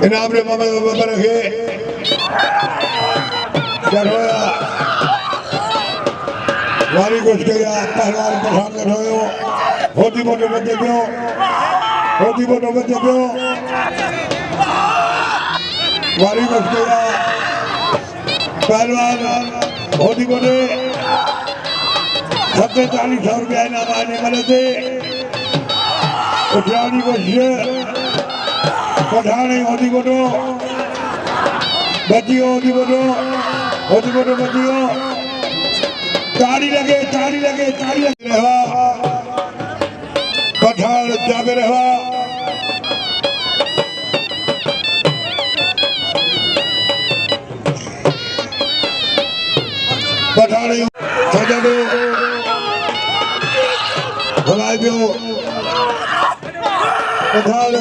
इनाम ने मामा रखे क्या होया वारी कुछ गया पहलवान पठान कर होयो होती मोटो बच्चे क्यों होती मोटो बच्चे क्यों वारी कुछ गया पहलवान होती मोटे 47,000 रुपया इनाम आने वाले थे उठानी कोशिश पठाने होती मोटो बच्चियों होती मोटो बच्चियों ताली लगे रहा पठान जागे रहा पठान सजा दो भलाई दो पठान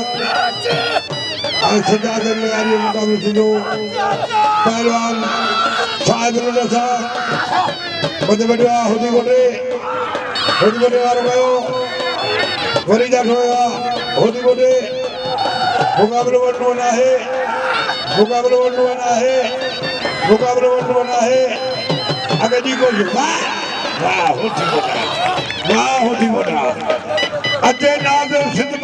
सजा करने आ रही है मुकाबले से दो पहलवान साहब रसा बड़े होती बोटे वालों गयो वरी जाट होया होती बोटे मुकाबले बनना है अगर जी को वाह होती बोटा अच्छे नाम सिद्ध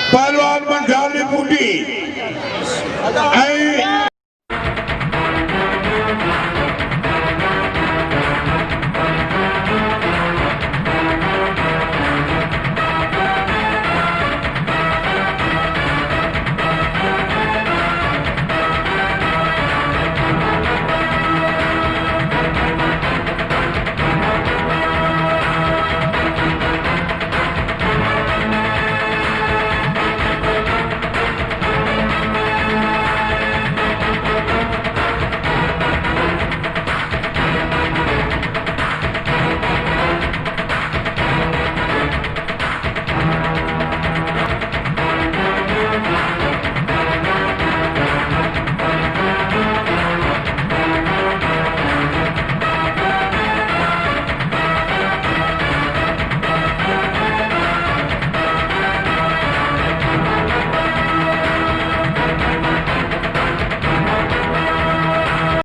पहलवान मंझाली बूटी